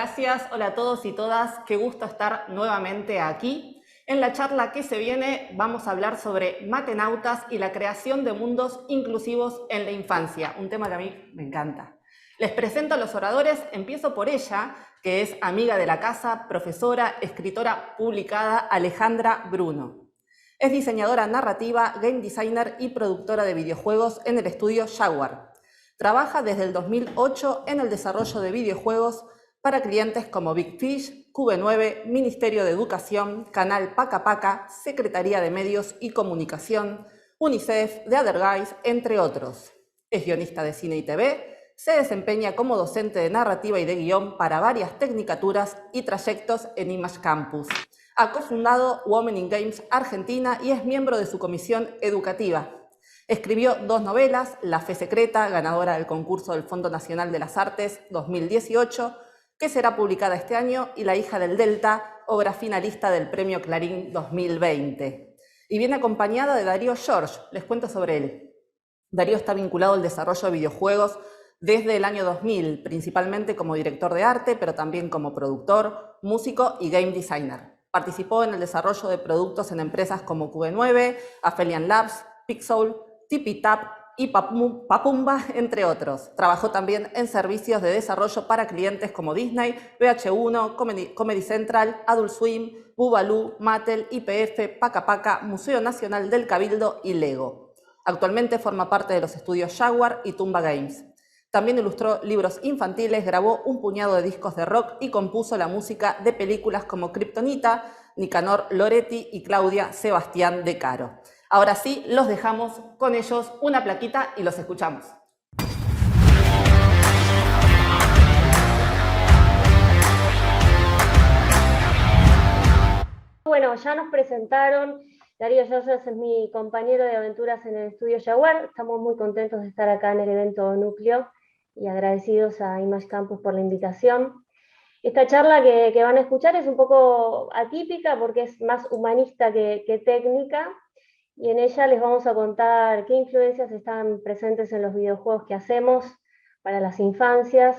gracias. Hola a todos y todas. Qué gusto estar nuevamente aquí. En la charla que se viene vamos a hablar sobre matenautas y la creación de mundos inclusivos en la infancia, un tema que a mí me encanta. Les presento a los oradores, empiezo por ella, que es amiga de la casa, profesora, escritora publicada, Alejandra Bruno. Es diseñadora narrativa, game designer y productora de videojuegos en el estudio Jaguar. Trabaja desde el 2008 en el desarrollo de videojuegos para clientes como Big Fish, QV9, Ministerio de Educación, Canal Paca Paca, Secretaría de Medios y Comunicación, UNICEF, The Other Guys, entre otros. Es guionista de cine y TV, se desempeña como docente de narrativa y de guión para varias tecnicaturas y trayectos en Image Campus. Ha cofundado Women in Games Argentina y es miembro de su comisión educativa. Escribió 2 novelas, La Fe Secreta, ganadora del concurso del Fondo Nacional de las Artes 2018, que será publicada este año, y La Hija del Delta, obra finalista del Premio Clarín 2020. Y viene acompañada de Darío George, les cuento sobre él. Darío está vinculado al desarrollo de videojuegos desde el año 2000, principalmente como director de arte, pero también como productor, músico y game designer. Participó en el desarrollo de productos en empresas como QV9, Aphelion Labs, Pixel, TipiTap y Papumba, entre otros. Trabajó también en servicios de desarrollo para clientes como Disney, VH1, Comedy Central, Adult Swim, Boobaloo, Mattel, YPF, Paca Paca, Museo Nacional del Cabildo y Lego. Actualmente forma parte de los estudios Jaguar y Tumba Games. También ilustró libros infantiles, grabó un puñado de discos de rock y compuso la música de películas como Kryptonita, Nicanor Loretti y Claudia Sebastián de Caro. Ahora sí, los dejamos con ellos, una plaquita y los escuchamos. Bueno, ya nos presentaron. Darío Llosas es mi compañero de aventuras en el estudio Jaguar. Estamos muy contentos de estar acá en el evento Núcleo y agradecidos a Image Campus por la invitación. Esta charla que van a escuchar es un poco atípica porque es más humanista que técnica, y en ella les vamos a contar qué influencias están presentes en los videojuegos que hacemos para las infancias,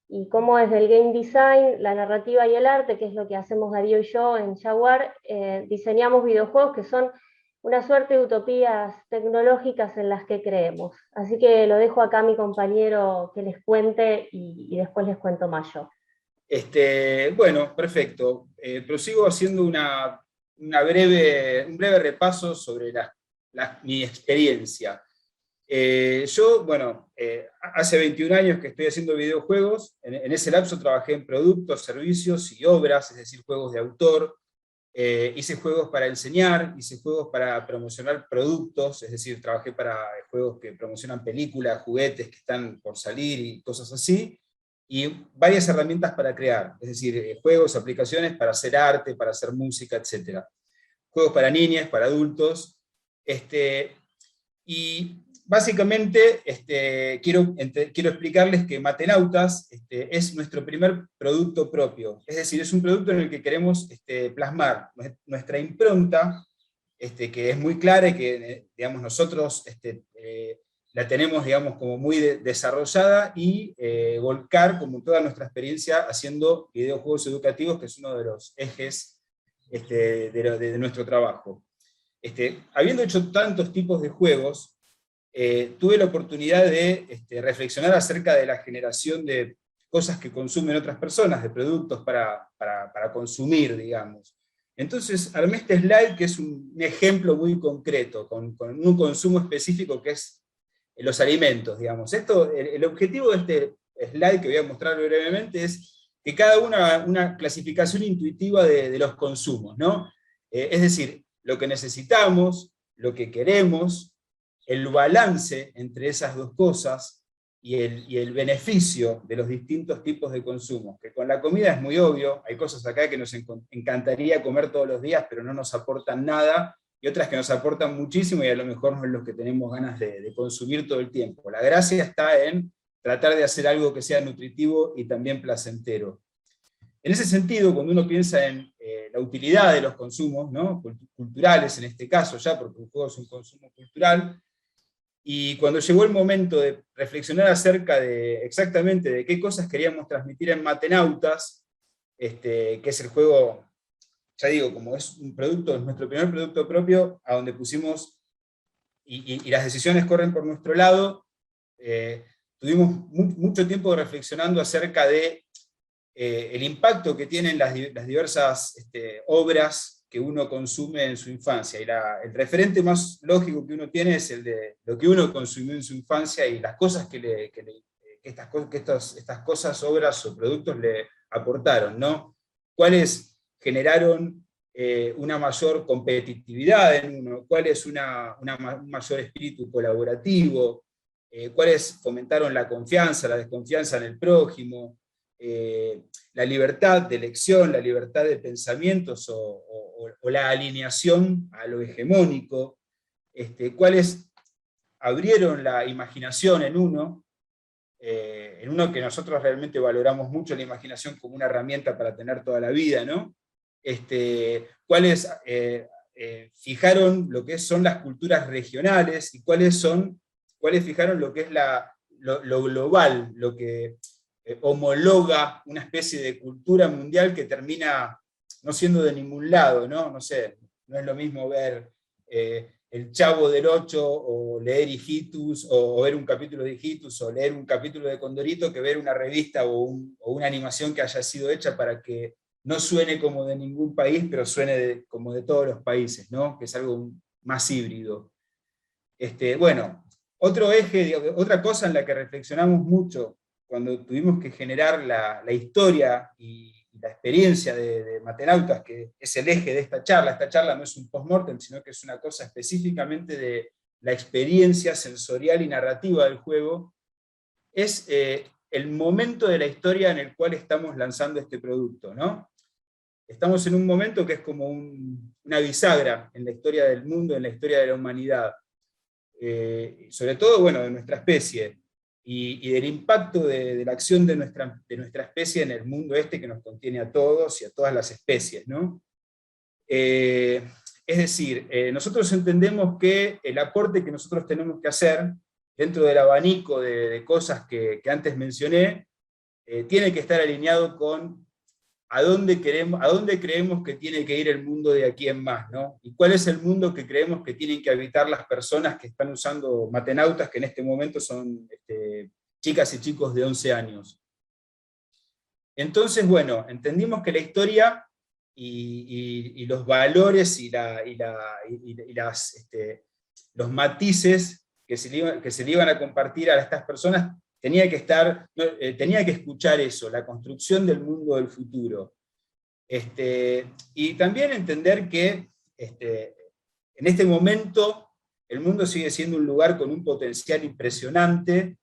y cómo desde el game design, la narrativa y el arte, que es lo que hacemos Darío y yo en Jaguar, diseñamos videojuegos que son una suerte de utopías tecnológicas en las que creemos. Así que lo dejo acá a mi compañero que les cuente y después les cuento más yo. Bueno, perfecto. Prosigo haciendo un breve repaso sobre mi experiencia. Hace 21 años que estoy haciendo videojuegos. En ese lapso trabajé en productos, servicios y obras, es decir, juegos de autor. Hice juegos para enseñar, hice juegos para promocionar productos, es decir, trabajé para juegos que promocionan películas, juguetes que están por salir y cosas así, y varias herramientas para crear, es decir, juegos, aplicaciones para hacer arte, para hacer música, etc. Juegos para niñas, para adultos, y básicamente quiero explicarles que Matenautas es nuestro primer producto propio, es decir, es un producto en el que queremos plasmar nuestra impronta, que es muy clara y que digamos, nosotros la tenemos digamos, como muy desarrollada, y volcar como toda nuestra experiencia haciendo videojuegos educativos, que es uno de los ejes de nuestro trabajo. Habiendo hecho tantos tipos de juegos, tuve la oportunidad de reflexionar acerca de la generación de cosas que consumen otras personas, de productos para consumir, digamos. Entonces armé este slide, que es un ejemplo muy concreto, con un consumo específico que es los alimentos, digamos. El objetivo de este slide, que voy a mostrar brevemente, es que cada una clasificación intuitiva de los consumos, ¿no? Es decir, lo que necesitamos, lo que queremos, el balance entre esas dos cosas, y el beneficio de los distintos tipos de consumo, que con la comida es muy obvio. Hay cosas acá que nos encantaría comer todos los días, pero no nos aportan nada, y otras que nos aportan muchísimo, y a lo mejor no es lo que tenemos ganas de consumir todo el tiempo. La gracia está en tratar de hacer algo que sea nutritivo y también placentero. En ese sentido, cuando uno piensa en la utilidad de los consumos, ¿no? Culturales en este caso ya, porque un juego es un consumo cultural, y cuando llegó el momento de reflexionar acerca de exactamente de qué cosas queríamos transmitir en Matenautas, que es el juego, ya digo, como es un producto, es nuestro primer producto propio, a donde pusimos, y las decisiones corren por nuestro lado, tuvimos mucho tiempo reflexionando acerca de el impacto que tienen las diversas obras que uno consume en su infancia, y el referente más lógico que uno tiene es el de lo que uno consumió en su infancia, y las cosas que estas cosas, obras o productos le aportaron, ¿no? ¿Cuáles generaron una mayor competitividad en uno? ¿Cuáles un mayor espíritu colaborativo? ¿Cuáles fomentaron la confianza, la desconfianza en el prójimo? La libertad de elección, la libertad de pensamientos o la alineación a lo hegemónico, cuáles abrieron la imaginación en uno que nosotros realmente valoramos mucho la imaginación como una herramienta para tener toda la vida, ¿no? Cuáles fijaron lo que son las culturas regionales, y cuáles fijaron lo que es lo global, lo que homologa una especie de cultura mundial que termina no siendo de ningún lado, ¿no? No sé, no es lo mismo ver El Chavo del Ocho, o leer Hijitus, o ver un capítulo de Hijitus, o leer un capítulo de Condorito, que ver una revista o una animación que haya sido hecha para que no suene como de ningún país, pero suene como de todos los países, ¿no? Que es algo más híbrido. Bueno, otro eje, otra cosa en la que reflexionamos mucho cuando tuvimos que generar la historia y la experiencia de Matenautas, que es el eje de esta charla no es un post-mortem, sino que es una cosa específicamente de la experiencia sensorial y narrativa del juego, es el momento de la historia en el cual estamos lanzando este producto, ¿no? Estamos en un momento que es como una bisagra en la historia del mundo, en la historia de la humanidad, sobre todo, bueno, de nuestra especie, y del impacto de la acción de nuestra especie en el mundo que nos contiene a todos y a todas las especies, ¿no? Es decir, nosotros entendemos que el aporte que nosotros tenemos que hacer dentro del abanico de cosas que antes mencioné, tiene que estar alineado con a dónde creemos que tiene que ir el mundo de aquí en más, ¿no? Y cuál es el mundo que creemos que tienen que habitar las personas que están usando Matenautas, que en este momento son chicas y chicos de 11 años. Entonces, bueno, entendimos que la historia y los valores y los matices que se le iban a compartir a estas personas tenía que escuchar eso, la construcción del mundo del futuro. Y también entender que en este momento el mundo sigue siendo un lugar con un potencial impresionante,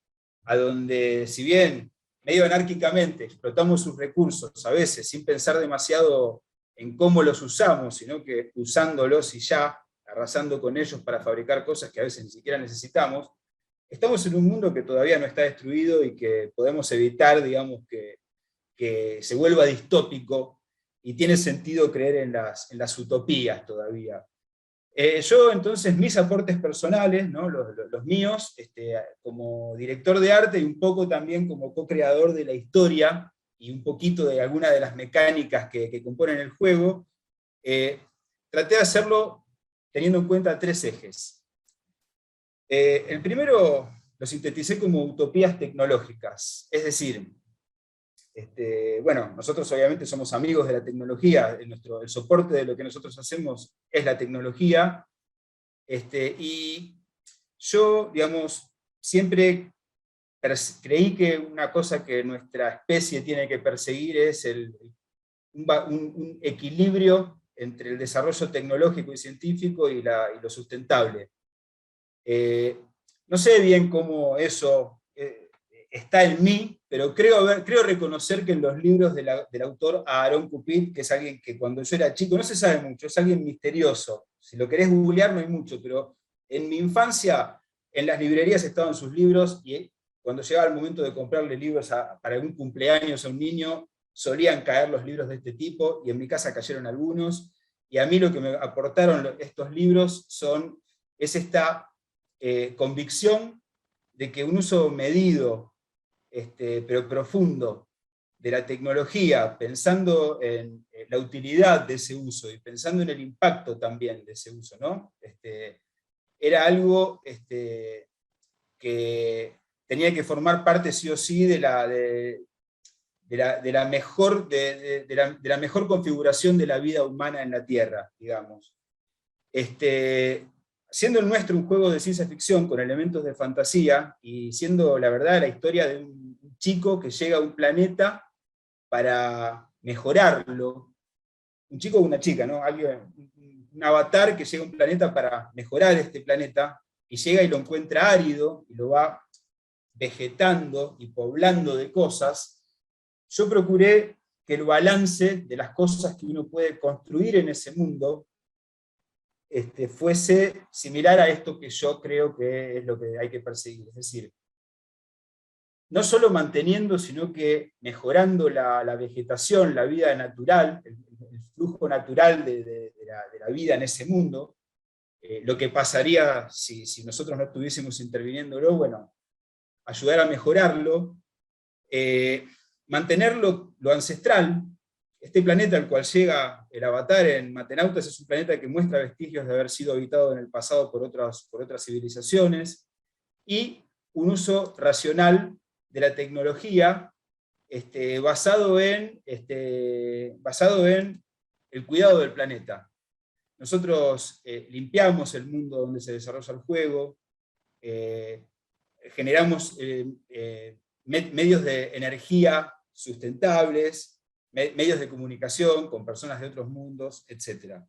a donde, si bien medio anárquicamente explotamos sus recursos, a veces sin pensar demasiado en cómo los usamos, sino que usándolos y ya, arrasando con ellos para fabricar cosas que a veces ni siquiera necesitamos, estamos en un mundo que todavía no está destruido y que podemos evitar, digamos, que se vuelva distópico, y tiene sentido creer en las utopías todavía. Yo, entonces, mis aportes personales, ¿no? los míos, como director de arte y un poco también como co-creador de la historia, y un poquito de alguna de las mecánicas que componen el juego, traté de hacerlo teniendo en cuenta 3 ejes. El primero lo sinteticé como utopías tecnológicas, es decir, bueno, nosotros obviamente somos amigos de la tecnología, el soporte de lo que nosotros hacemos es la tecnología, y yo, digamos, siempre creí que una cosa que nuestra especie tiene que perseguir es un equilibrio entre el desarrollo tecnológico y científico y lo sustentable. No sé bien cómo eso está en mí, pero creo reconocer que en los libros del autor Aaron Cupid, que es alguien que cuando yo era chico, no se sabe mucho, es alguien misterioso, si lo querés googlear no hay mucho, pero en mi infancia en las librerías estaban sus libros, y cuando llegaba el momento de comprarle libros para algún cumpleaños a un niño, solían caer los libros de este tipo, y en mi casa cayeron algunos, y a mí lo que me aportaron estos libros es esta convicción de que un uso medido, pero profundo, de la tecnología, pensando en la utilidad de ese uso y pensando en el impacto también de ese uso, ¿no? Era algo que tenía que formar parte sí o sí de la mejor configuración de la vida humana en la Tierra, digamos. Siendo el nuestro un juego de ciencia ficción con elementos de fantasía, y siendo la verdad la historia de un chico que llega a un planeta para mejorarlo, un chico o una chica, ¿no? Un avatar que llega a un planeta para mejorar este planeta, y llega y lo encuentra árido, y lo va vegetando y poblando de cosas. Yo procuré que el balance de las cosas que uno puede construir en ese mundo fuese similar a esto que yo creo que es lo que hay que perseguir. Es decir, no solo manteniendo, sino que mejorando la vegetación, la vida natural, el flujo natural de la vida en ese mundo. Lo que pasaría si nosotros no estuviésemos interviniéndolo, bueno, ayudar a mejorarlo, mantener lo ancestral. Este planeta al cual llega el avatar en Matenautas es un planeta que muestra vestigios de haber sido habitado en el pasado por otras civilizaciones, y un uso racional de la tecnología basado en el cuidado del planeta. Nosotros limpiamos el mundo donde se desarrolla el juego, generamos medios de energía sustentables, medios de comunicación con personas de otros mundos, etc.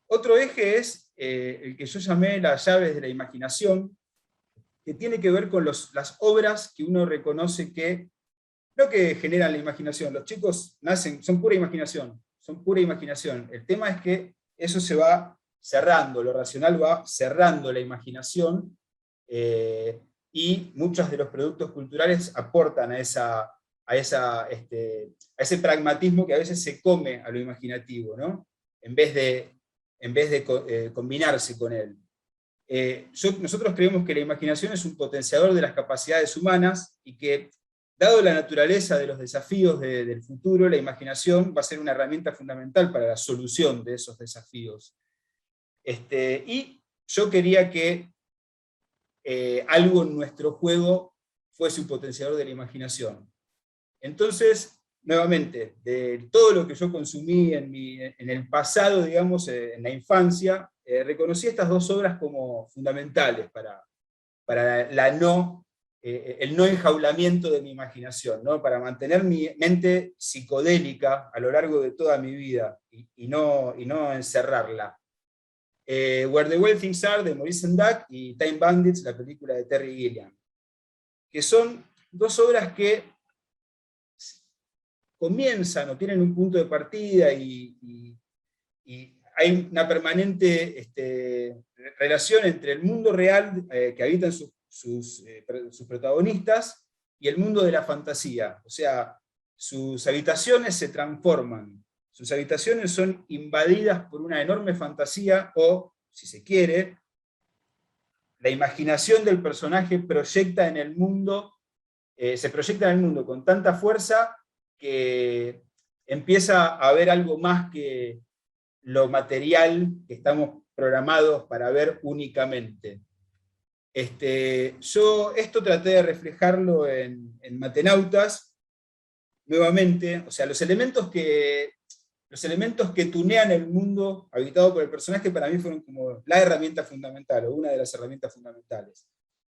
Otro eje es el que yo llamé las llaves de la imaginación, que tiene que ver con las obras que uno reconoce que, no que generan la imaginación, los chicos nacen, son pura imaginación, el tema es que eso se va cerrando, lo racional va cerrando la imaginación, y muchos de los productos culturales aportan a ese pragmatismo que a veces se come a lo imaginativo, ¿no? En vez de combinarse con él. Nosotros creemos que la imaginación es un potenciador de las capacidades humanas, y que, dado la naturaleza de los desafíos del futuro, la imaginación va a ser una herramienta fundamental para la solución de esos desafíos. Y yo quería que algo en nuestro juego fuese un potenciador de la imaginación. Entonces, nuevamente, de todo lo que yo consumí en el pasado, digamos, en la infancia, reconocí estas dos obras como fundamentales para el no enjaulamiento de mi imaginación, ¿no? Para mantener mi mente psicodélica a lo largo de toda mi vida, y no encerrarla. Where the Wild Things Are, de Maurice Sendak, y Time Bandits, la película de Terry Gilliam, que son dos obras que comienzan o tienen un punto de partida, y hay una permanente relación entre el mundo real que habitan sus protagonistas y el mundo de la fantasía. O sea, sus habitaciones se transforman, sus habitaciones son invadidas por una enorme fantasía, o, si se quiere, la imaginación del personaje se proyecta en el mundo con tanta fuerza que empieza a ver algo más que lo material que estamos programados para ver únicamente. Yo esto traté de reflejarlo en Matenautas, nuevamente, o sea, los elementos que tunean el mundo habitado por el personaje para mí fueron como la herramienta fundamental, o una de las herramientas fundamentales.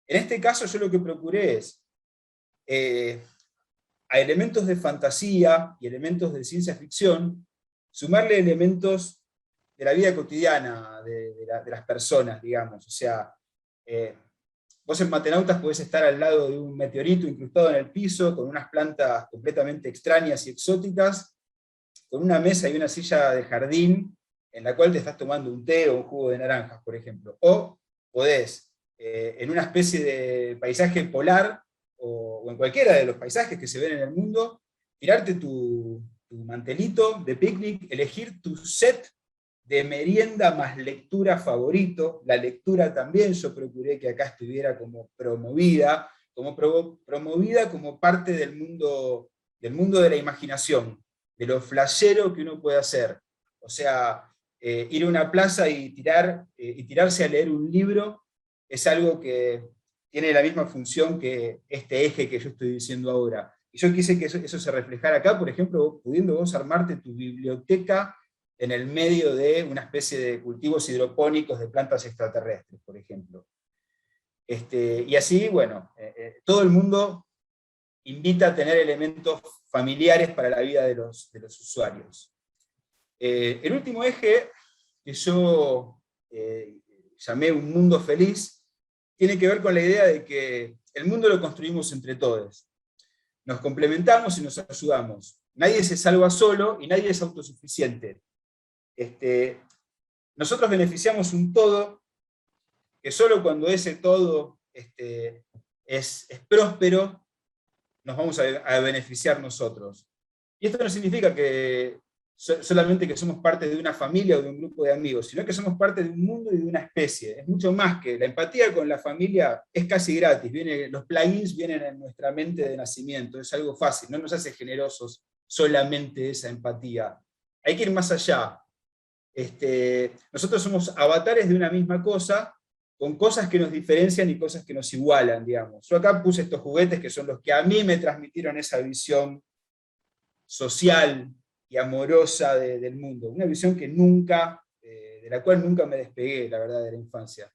En este caso yo lo que procuré es, a elementos de fantasía y elementos de ciencia ficción, sumarle elementos de la vida cotidiana de las personas, digamos. O sea, vos en Matenautas podés estar al lado de un meteorito incrustado en el piso, con unas plantas completamente extrañas y exóticas, con una mesa y una silla de jardín, en la cual te estás tomando un té o un jugo de naranjas, por ejemplo. O podés, en una especie de paisaje polar, o en cualquiera de los paisajes que se ven en el mundo, tirarte tu mantelito de picnic, elegir tu set de merienda más lectura favorito. La lectura también yo procuré que acá estuviera como promovida como parte del mundo del mundo de la imaginación, de lo flashero que uno puede hacer. O sea, ir a una plaza y tirarse a leer un libro es algo que tiene la misma función que este eje que yo estoy diciendo ahora. Y yo quise que eso se reflejara acá, por ejemplo, pudiendo vos armarte tu biblioteca en el medio de una especie de cultivos hidropónicos de plantas extraterrestres, por ejemplo. Y así, bueno, todo el mundo invita a tener elementos familiares para la vida de los usuarios. El último eje que yo llamé un mundo feliz tiene que ver con la idea de que el mundo lo construimos entre todos. Nos complementamos y nos ayudamos. Nadie se salva solo y nadie es autosuficiente. Nosotros beneficiamos un todo que solo cuando ese todo es próspero nos vamos a beneficiar nosotros. Y esto no significa que solamente que somos parte de una familia o de un grupo de amigos, sino que somos parte de un mundo y de una especie. Es mucho más que la empatía con la familia, es casi gratis. Los plugins vienen en nuestra mente de nacimiento, es algo fácil, no nos hace generosos solamente esa empatía. Hay que ir más allá. Nosotros somos avatares de una misma cosa, con cosas que nos diferencian y cosas que nos igualan, digamos. Yo acá puse estos juguetes que son los que a mí me transmitieron esa visión social y amorosa del mundo. Una visión que de la cual nunca me despegué, la verdad, de la infancia.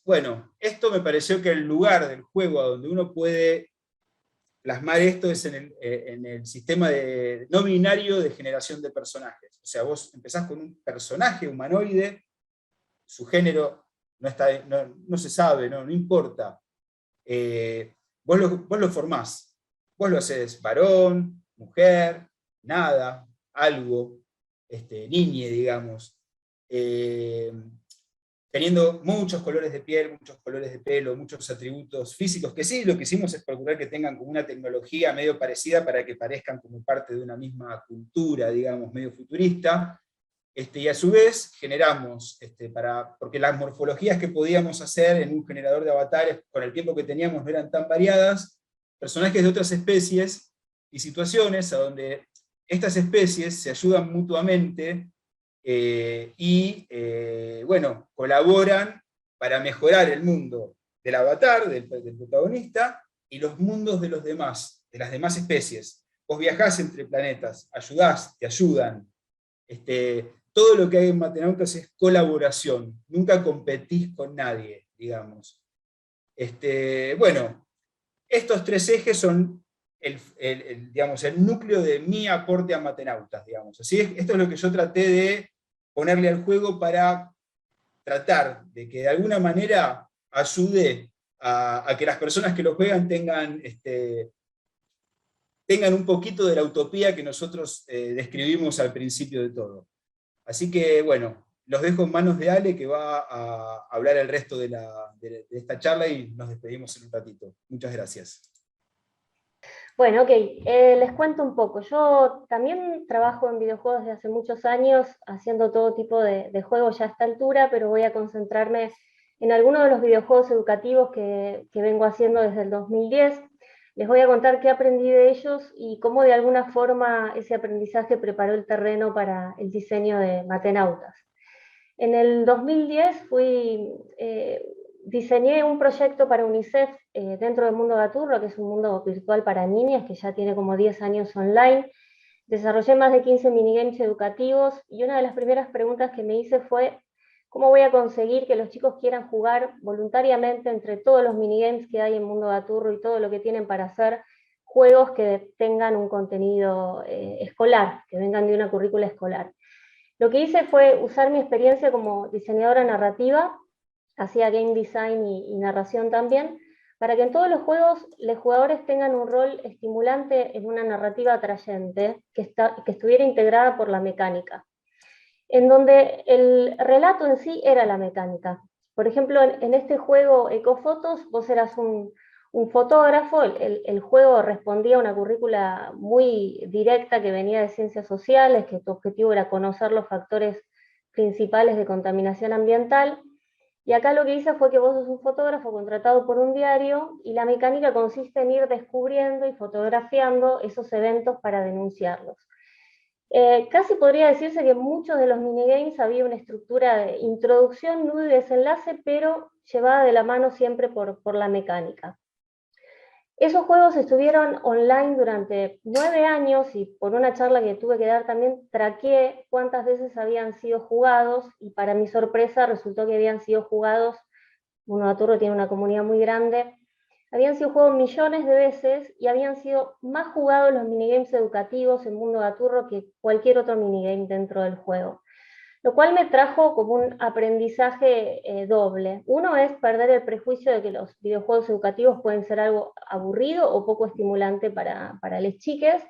Bueno, esto me pareció que el lugar del juego a donde uno puede plasmar esto es en el sistema no binario de generación de personajes. O sea, vos empezás con un personaje humanoide, su género no se sabe, no importa. Vos lo formás, vos lo haces varón, mujer, nada, algo, niñe, digamos, teniendo muchos colores de piel, muchos colores de pelo, muchos atributos físicos, que sí, lo que hicimos es procurar que tengan como una tecnología medio parecida para que parezcan como parte de una misma cultura, digamos, medio futurista, y a su vez generamos, porque las morfologías que podíamos hacer en un generador de avatares con el tiempo que teníamos no eran tan variadas, personajes de otras especies y situaciones a donde estas especies se ayudan mutuamente bueno, colaboran para mejorar el mundo del avatar, del protagonista, y los mundos de los demás, de las demás especies. Vos viajás entre planetas, ayudás, te ayudan. Todo lo que hay en Matenautas es colaboración, nunca competís con nadie, digamos. Bueno, estos tres ejes son digamos, el núcleo de mi aporte a Matenautas, digamos. Así esto es lo que yo traté de ponerle al juego para tratar de que de alguna manera ayude a que las personas que lo juegan tengan un poquito de la utopía que nosotros describimos al principio de todo. Así que, bueno, los dejo en manos de Ale, que va a hablar el resto de esta charla, y nos despedimos en un ratito. Muchas gracias. Bueno, ok, les cuento un poco. Yo también trabajo en videojuegos desde hace muchos años, haciendo todo tipo de juegos ya a esta altura, pero voy a concentrarme en algunos de los videojuegos educativos que vengo haciendo desde el 2010. Les voy a contar qué aprendí de ellos y cómo de alguna forma ese aprendizaje preparó el terreno para el diseño de Matenautas. En el 2010 diseñé un proyecto para UNICEF dentro del Mundo Gaturro, que es un mundo virtual para niñas, que ya tiene como 10 años online. Desarrollé más de 15 minigames educativos, y una de las primeras preguntas que me hice fue: ¿cómo voy a conseguir que los chicos quieran jugar voluntariamente entre todos los minigames que hay en Mundo Gaturro y todo lo que tienen para hacer juegos que tengan un contenido escolar, que vengan de una currícula escolar? Lo que hice fue usar mi experiencia como diseñadora narrativa, hacía game design y narración también, para que en todos los juegos los jugadores tengan un rol estimulante en una narrativa atrayente que estuviera integrada por la mecánica, en donde el relato en sí era la mecánica. Por ejemplo, en este juego Ecofotos, vos eras un fotógrafo, el juego respondía a una currícula muy directa que venía de ciencias sociales, que tu objetivo era conocer los factores principales de contaminación ambiental, Y acá lo que hice fue que vos sos un fotógrafo contratado por un diario y la mecánica consiste en ir descubriendo y fotografiando esos eventos para denunciarlos. Casi podría decirse que en muchos de los minigames había una estructura de introducción, nudo y desenlace, pero llevada de la mano siempre por la mecánica. Esos juegos estuvieron online durante 9 años y por una charla que tuve que dar también traqueé cuántas veces habían sido jugados y para mi sorpresa resultó que habían sido jugados, Mundo Gaturro tiene una comunidad muy grande, habían sido jugados millones de veces y habían sido más jugados los minigames educativos en Mundo Gaturro que cualquier otro minigame dentro del juego. Lo cual me trajo como un aprendizaje doble. Uno es perder el prejuicio de que los videojuegos educativos pueden ser algo aburrido o poco estimulante para las chiques,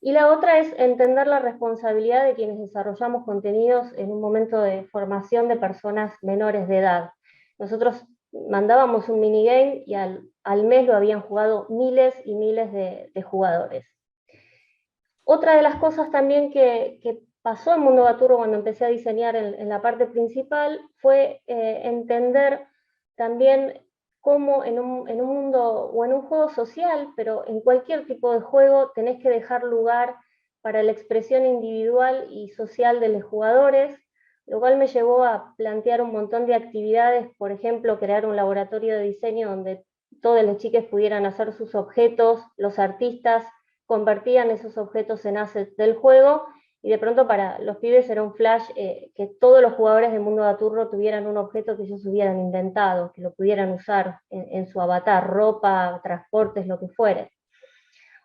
y la otra es entender la responsabilidad de quienes desarrollamos contenidos en un momento de formación de personas menores de edad. Nosotros mandábamos un minigame y al mes lo habían jugado miles y miles de jugadores. Otra de las cosas también que pasó en Mundo Gaturro cuando empecé a diseñar en la parte principal fue entender también cómo en un mundo o en un juego social, pero en cualquier tipo de juego tenés que dejar lugar para la expresión individual y social de los jugadores, lo cual me llevó a plantear un montón de actividades, por ejemplo, crear un laboratorio de diseño donde todos los chicos pudieran hacer sus objetos, los artistas convertían esos objetos en assets del juego, y de pronto para los pibes era un flash que todos los jugadores de Mundo Gaturro tuvieran un objeto que ellos hubieran inventado, que lo pudieran usar en su avatar, ropa, transportes, lo que fuere.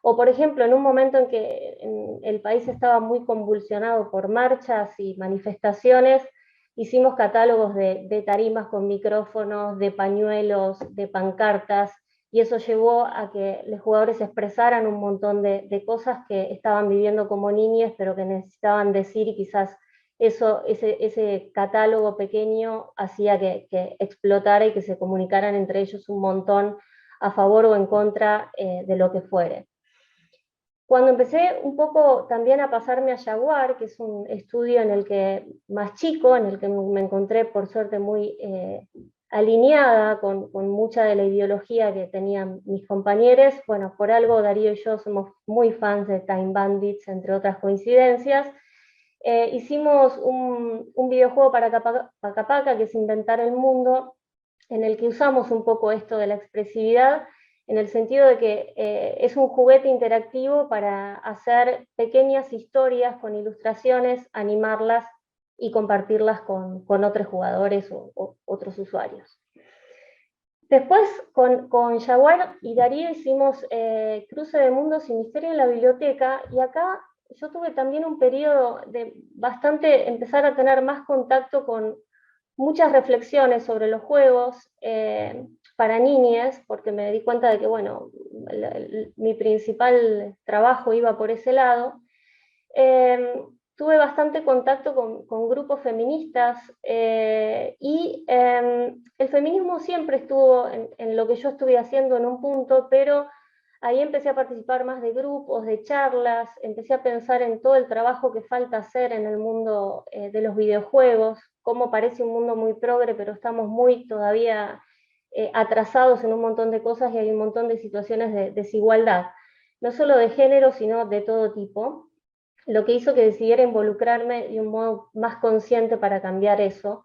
O por ejemplo, en un momento en que el país estaba muy convulsionado por marchas y manifestaciones, hicimos catálogos de tarimas con micrófonos, de pañuelos, de pancartas, y eso llevó a que los jugadores expresaran un montón de cosas que estaban viviendo como niñas, pero que necesitaban decir, y quizás ese catálogo pequeño hacía que explotara y que se comunicaran entre ellos un montón a favor o en contra de lo que fuere. Cuando empecé un poco también a pasarme a Jaguar, que es un estudio en el que más chico, en el que me encontré por suerte muy alineada con mucha de la ideología que tenían mis compañeros, bueno, por algo Darío y yo somos muy fans de Time Bandits, entre otras coincidencias. Hicimos un videojuego para Pacapaca, que es Inventar el Mundo, en el que usamos un poco esto de la expresividad, en el sentido de que es un juguete interactivo para hacer pequeñas historias con ilustraciones, animarlas y compartirlas con otros jugadores o otros usuarios. Después con Jaguar y Darío hicimos Cruce de Mundos y Misterio en la Biblioteca, y acá yo tuve también un periodo de bastante empezar a tener más contacto con muchas reflexiones sobre los juegos para niñas, porque me di cuenta de que, bueno, mi principal trabajo iba por ese lado. Tuve bastante contacto con grupos feministas y el feminismo siempre estuvo en lo que yo estuve haciendo en un punto, pero ahí empecé a participar más de grupos, de charlas, empecé a pensar en todo el trabajo que falta hacer en el mundo de los videojuegos, cómo parece un mundo muy progre, pero estamos muy todavía atrasados en un montón de cosas y hay un montón de situaciones de desigualdad, no solo de género, sino de todo tipo, lo que hizo que decidiera involucrarme de un modo más consciente para cambiar eso.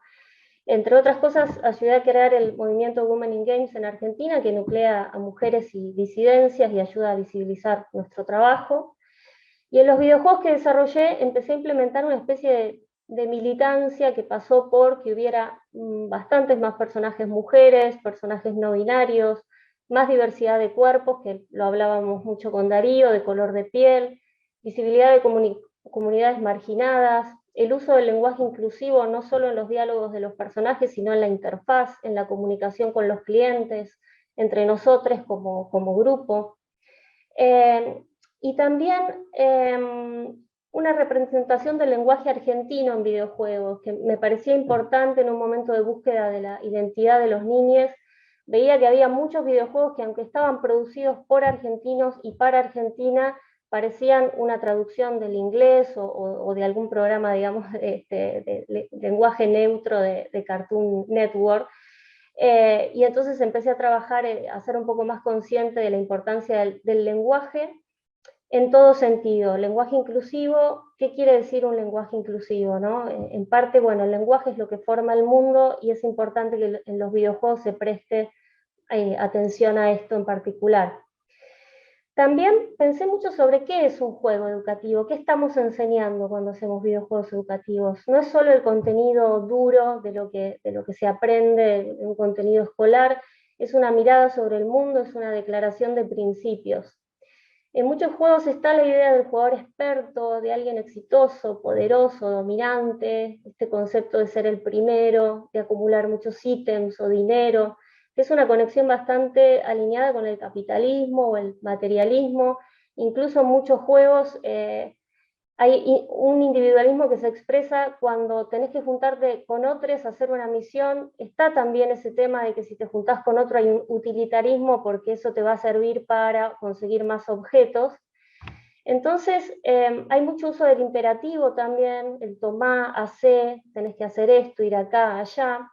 Entre otras cosas, ayudé a crear el movimiento Women in Games en Argentina, que nuclea a mujeres y disidencias y ayuda a visibilizar nuestro trabajo. Y en los videojuegos que desarrollé empecé a implementar una especie de militancia que pasó por que hubiera bastantes más personajes mujeres, personajes no binarios, más diversidad de cuerpos, que lo hablábamos mucho con Darío, de color de piel, visibilidad de comunidades marginadas, el uso del lenguaje inclusivo no solo en los diálogos de los personajes, sino en la interfaz, en la comunicación con los clientes, entre nosotros como grupo. Y también una representación del lenguaje argentino en videojuegos, que me parecía importante en un momento de búsqueda de la identidad de los niños. Veía que había muchos videojuegos que, aunque estaban producidos por argentinos y para Argentina, parecían una traducción del inglés o de algún programa, digamos, de lenguaje neutro de Cartoon Network. Y entonces empecé a trabajar, a ser un poco más consciente de la importancia del lenguaje en todo sentido. Lenguaje inclusivo, ¿qué quiere decir un lenguaje inclusivo, ¿no? En parte, bueno, el lenguaje es lo que forma el mundo y es importante que en los videojuegos se preste atención a esto en particular. También pensé mucho sobre qué es un juego educativo, qué estamos enseñando cuando hacemos videojuegos educativos. No es solo el contenido duro de lo que se aprende, un contenido escolar, es una mirada sobre el mundo, es una declaración de principios. En muchos juegos está la idea del jugador experto, de alguien exitoso, poderoso, dominante, este concepto de ser el primero, de acumular muchos ítems o dinero, que es una conexión bastante alineada con el capitalismo o el materialismo. Incluso en muchos juegos hay un individualismo que se expresa cuando tenés que juntarte con otros a hacer una misión. Está también ese tema de que si te juntás con otro hay un utilitarismo porque eso te va a servir para conseguir más objetos. Entonces hay mucho uso del imperativo también, el tomá, hacé, tenés que hacer esto, ir acá, allá.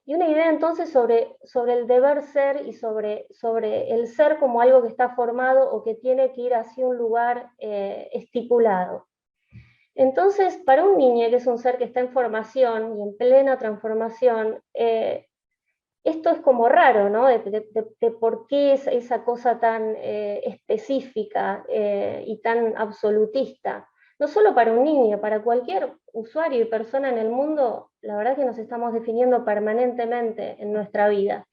Y una idea entonces sobre el deber ser y sobre el ser como algo que está formado o que tiene que ir hacia un lugar estipulado. Entonces, para un niño que es un ser que está en formación y en plena transformación, esto es como raro, ¿no? De por qué es esa cosa tan específica y tan absolutista. No solo para un niño, para cualquier usuario y persona en el mundo, la verdad es que nos estamos definiendo permanentemente en nuestra vida.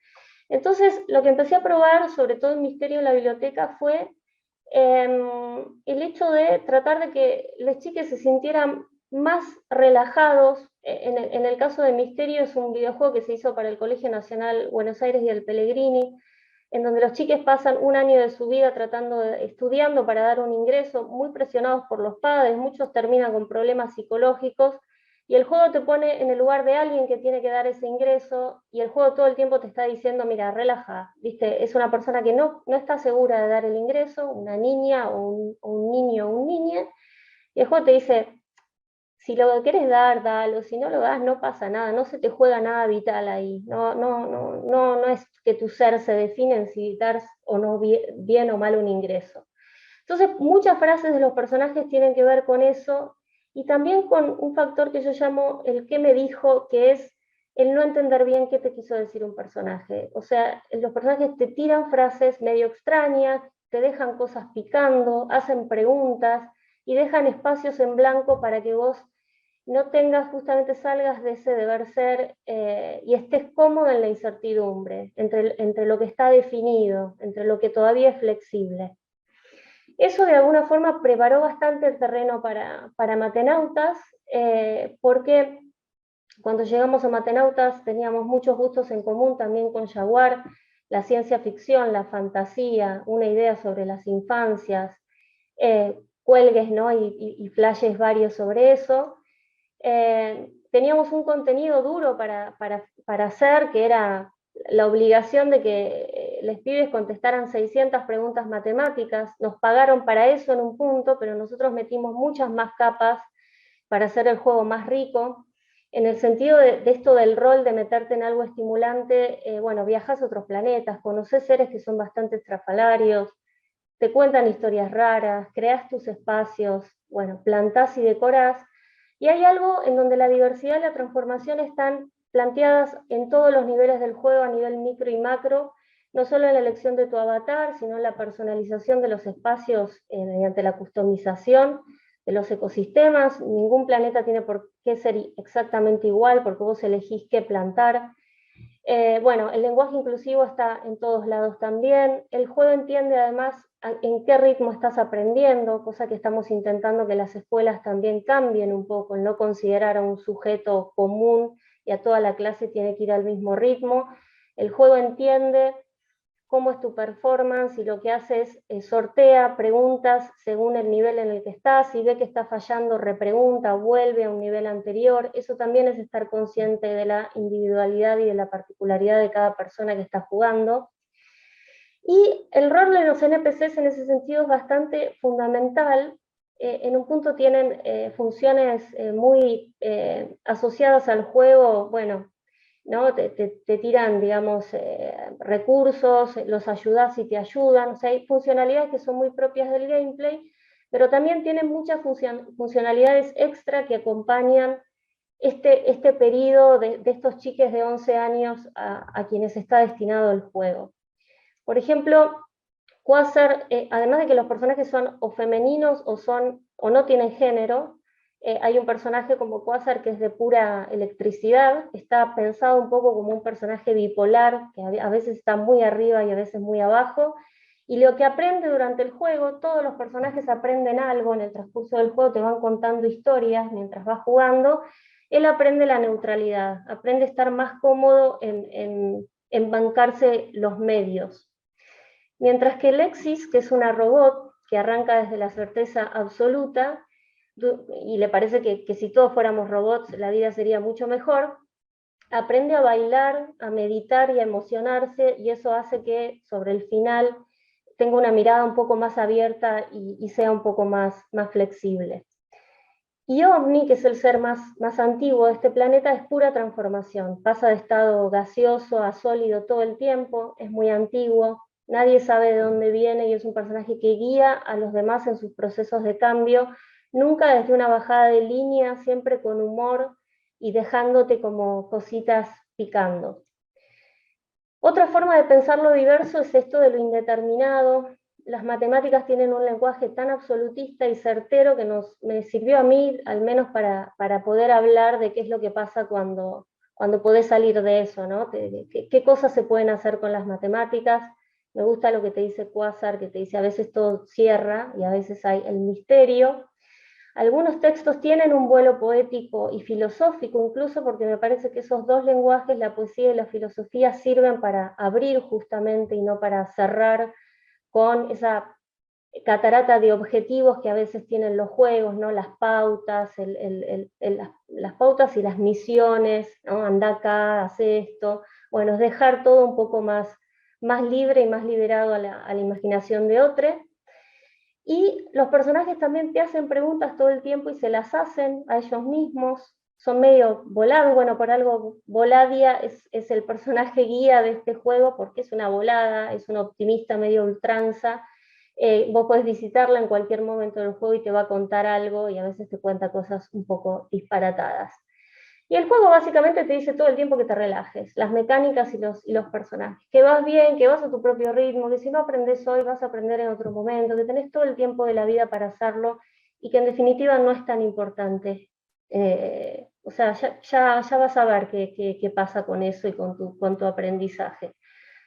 Entonces, lo que empecé a probar, sobre todo en Misterio en la biblioteca, fue el hecho de tratar de que los chiques se sintieran más relajados. En el caso de Misterio es un videojuego que se hizo para el Colegio Nacional Buenos Aires y el Pellegrini, en donde los chiques pasan un año de su vida estudiando para dar un ingreso, muy presionados por los padres, muchos terminan con problemas psicológicos, y el juego te pone en el lugar de alguien que tiene que dar ese ingreso, y el juego todo el tiempo te está diciendo, mira, relaja, ¿viste? Es una persona que no está segura de dar el ingreso, una niña o un niño o un niña, y el juego te dice, si lo querés dar, dalo, si no lo das, no pasa nada, no se te juega nada vital ahí, no es que tu ser se define en si dar o no bien o mal un ingreso. Entonces, muchas frases de los personajes tienen que ver con eso, y también con un factor que yo llamo el qué me dijo, que es el no entender bien qué te quiso decir un personaje. O sea, los personajes te tiran frases medio extrañas, te dejan cosas picando, hacen preguntas y dejan espacios en blanco para que vos no tengas, justamente salgas de ese deber ser y estés cómodo en la incertidumbre, entre lo que está definido, entre lo que todavía es flexible. Eso de alguna forma preparó bastante el terreno para Matenautas, porque cuando llegamos a Matenautas teníamos muchos gustos en común también con Jaguar, la ciencia ficción, la fantasía, una idea sobre las infancias, cuelgues, ¿no? y flashes varios sobre eso. Teníamos un contenido duro para hacer, que era la obligación de que los pibes contestaran 600 preguntas matemáticas. Nos pagaron para eso en un punto, pero nosotros metimos muchas más capas para hacer el juego más rico. En el sentido de esto del rol de meterte en algo estimulante, bueno, viajas a otros planetas, conoces seres que son bastante estrafalarios, te cuentan historias raras, creas tus espacios, bueno, plantás y decorás, y hay algo en donde la diversidad y la transformación están planteadas en todos los niveles del juego, a nivel micro y macro, no solo en la elección de tu avatar, sino en la personalización de los espacios mediante la customización de los ecosistemas. Ningún planeta tiene por qué ser exactamente igual, porque vos elegís qué plantar. Bueno, el lenguaje inclusivo está en todos lados también. El juego entiende además en qué ritmo estás aprendiendo, cosa que estamos intentando que las escuelas también cambien un poco, el no considerar a un sujeto común y a toda la clase tiene que ir al mismo ritmo. El juego entiende cómo es tu performance y lo que hace es sortea preguntas según el nivel en el que estás, si ve que está fallando, repregunta, vuelve a un nivel anterior. Eso también es estar consciente de la individualidad y de la particularidad de cada persona que está jugando. Y el rol de los NPCs en ese sentido es bastante fundamental. En un punto tienen funciones muy asociadas al juego, bueno, ¿no? Te tiran, digamos, recursos, los ayudas y te ayudan, o sea, hay funcionalidades que son muy propias del gameplay, pero también tienen muchas funcionalidades extra que acompañan este periodo de estos chiques de 11 años a quienes está destinado el juego. Por ejemplo, Quasar, además de que los personajes son o femeninos o no tienen género, hay un personaje como Quasar que es de pura electricidad, está pensado un poco como un personaje bipolar, que a veces está muy arriba y a veces muy abajo, y lo que aprende durante el juego, todos los personajes aprenden algo en el transcurso del juego, te van contando historias mientras vas jugando, él aprende la neutralidad, aprende a estar más cómodo en bancarse los medios. Mientras que Lexis, que es una robot que arranca desde la certeza absoluta, y le parece que si todos fuéramos robots la vida sería mucho mejor, aprende a bailar, a meditar y a emocionarse, y eso hace que sobre el final tenga una mirada un poco más abierta y sea un poco más flexible. Y Omni, que es el ser más antiguo de este planeta, es pura transformación. Pasa de estado gaseoso a sólido todo el tiempo, es muy antiguo, nadie sabe de dónde viene y es un personaje que guía a los demás en sus procesos de cambio, nunca desde una bajada de línea, siempre con humor y dejándote como cositas picando. Otra forma de pensar lo diverso es esto de lo indeterminado. Las matemáticas tienen un lenguaje tan absolutista y certero que me sirvió a mí, al menos para poder hablar de qué es lo que pasa cuando podés salir de eso, ¿no? ¿Qué cosas se pueden hacer con las matemáticas? Me gusta lo que te dice Quasar, que te dice a veces todo cierra y a veces hay el misterio. Algunos textos tienen un vuelo poético y filosófico, incluso porque me parece que esos dos lenguajes, la poesía y la filosofía, sirven para abrir justamente y no para cerrar con esa catarata de objetivos que a veces tienen los juegos, ¿no? Las pautas, las pautas y las misiones, ¿no? Anda acá, hace esto. Bueno, es dejar todo un poco más libre y más liberado a la imaginación de otro. Y los personajes también te hacen preguntas todo el tiempo y se las hacen a ellos mismos. Son medio volados, bueno, por algo Voladia es el personaje guía de este juego porque es una volada, es una optimista medio ultranza. Vos podés visitarla en cualquier momento del juego y te va a contar algo y a veces te cuenta cosas un poco disparatadas. Y el juego básicamente te dice todo el tiempo que te relajes, las mecánicas y los personajes, que vas bien, que vas a tu propio ritmo, que si no aprendes hoy vas a aprender en otro momento, que tenés todo el tiempo de la vida para hacerlo y que en definitiva no es tan importante. O sea, ya vas a ver qué pasa con eso y con tu aprendizaje.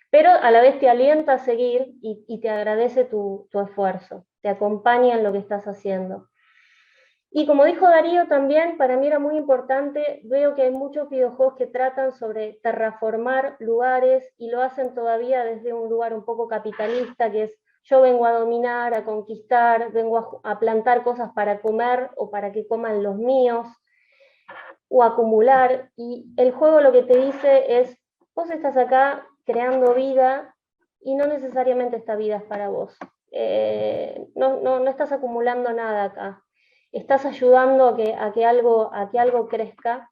Pero a la vez te alienta a seguir y te agradece tu esfuerzo, te acompaña en lo que estás haciendo. Y como dijo Darío también, para mí era muy importante, veo que hay muchos videojuegos que tratan sobre terraformar lugares y lo hacen todavía desde un lugar un poco capitalista, que es yo vengo a dominar, a conquistar, vengo a plantar cosas para comer o para que coman los míos, o acumular, y el juego lo que te dice es, vos estás acá creando vida y no necesariamente esta vida es para vos. No estás acumulando nada acá. Estás ayudando a que algo crezca,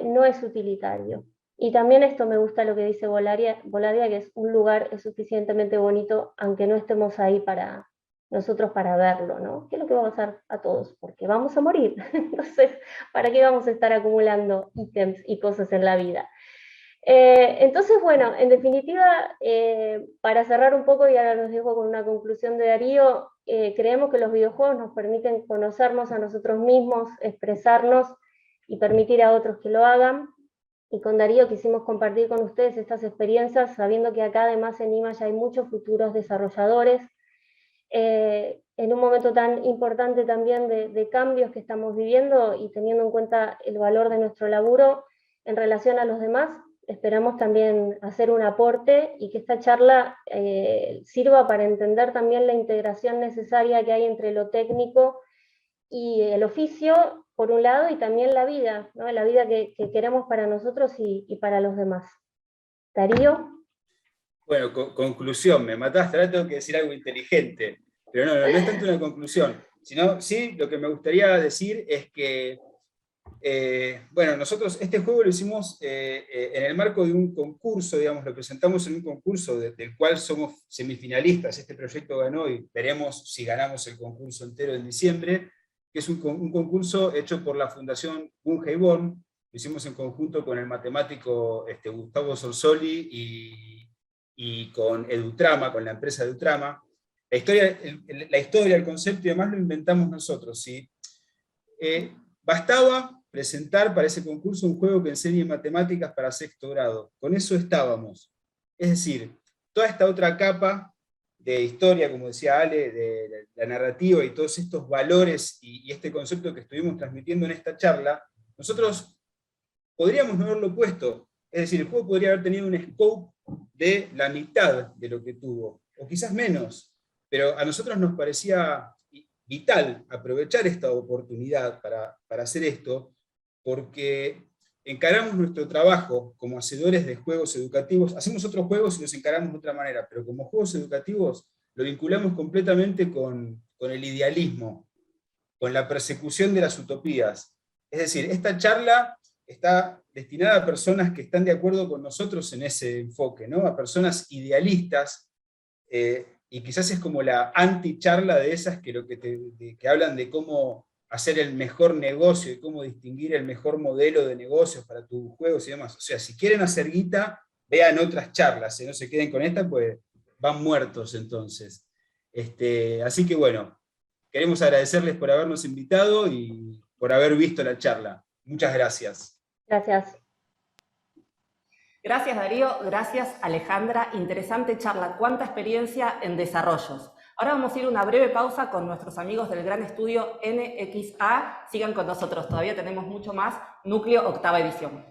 no es utilitario. Y también esto me gusta lo que dice Voladia, que es un lugar es suficientemente bonito, aunque no estemos ahí para nosotros para verlo, ¿no? ¿Qué es lo que va a pasar a todos? Porque vamos a morir. Entonces, ¿para qué vamos a estar acumulando ítems y cosas en la vida? Entonces, bueno, en definitiva, para cerrar un poco, y ahora los dejo con una conclusión de Darío, creemos que los videojuegos nos permiten conocernos a nosotros mismos, expresarnos y permitir a otros que lo hagan. Y con Darío quisimos compartir con ustedes estas experiencias, sabiendo que acá además en Image hay muchos futuros desarrolladores, en un momento tan importante también de cambios que estamos viviendo y teniendo en cuenta el valor de nuestro laburo en relación a los demás. Esperamos también hacer un aporte y que esta charla sirva para entender también la integración necesaria que hay entre lo técnico y el oficio, por un lado, y también la vida, ¿no? La vida que queremos para nosotros y para los demás. Darío. Bueno, conclusión, me mataste, ahora tengo que decir algo inteligente, pero no es tanto una conclusión, sino sí, lo que me gustaría decir es que, bueno, nosotros este juego lo hicimos en el marco de un concurso, digamos, lo presentamos en un concurso del cual somos semifinalistas. Este proyecto ganó y veremos si ganamos el concurso entero en diciembre, que es un concurso hecho por la Fundación Bunge Bon. Lo hicimos en conjunto con el matemático Gustavo Sorsoli y con Edutrama, con la empresa Edutrama. La historia, el concepto y demás lo inventamos nosotros, ¿sí? Bastaba presentar para ese concurso un juego que enseñe matemáticas para sexto grado. Con eso estábamos. Es decir, toda esta otra capa de historia, como decía Ale, de la narrativa y todos estos valores y este concepto que estuvimos transmitiendo en esta charla, nosotros podríamos no haberlo puesto. Es decir, el juego podría haber tenido un scope de la mitad de lo que tuvo, o quizás menos, pero a nosotros nos parecía vital aprovechar esta oportunidad para hacer esto, porque encaramos nuestro trabajo como hacedores de juegos educativos, hacemos otros juegos y los encaramos de otra manera, pero como juegos educativos lo vinculamos completamente con el idealismo, con la persecución de las utopías. Es decir, esta charla está destinada a personas que están de acuerdo con nosotros en ese enfoque, ¿no? A personas idealistas, y quizás es como la anti-charla de esas que hablan de cómo hacer el mejor negocio y cómo distinguir el mejor modelo de negocios para tus juegos y demás. O sea, si quieren hacer guita, vean otras charlas, no se queden con esta, pues van muertos entonces. Así que bueno, queremos agradecerles por habernos invitado y por haber visto la charla. Muchas gracias. Gracias. Gracias Darío, gracias Alejandra, interesante charla, cuánta experiencia en desarrollos. Ahora vamos a ir a una breve pausa con nuestros amigos del gran estudio NXA, sigan con nosotros, todavía tenemos mucho más, Núcleo octava edición.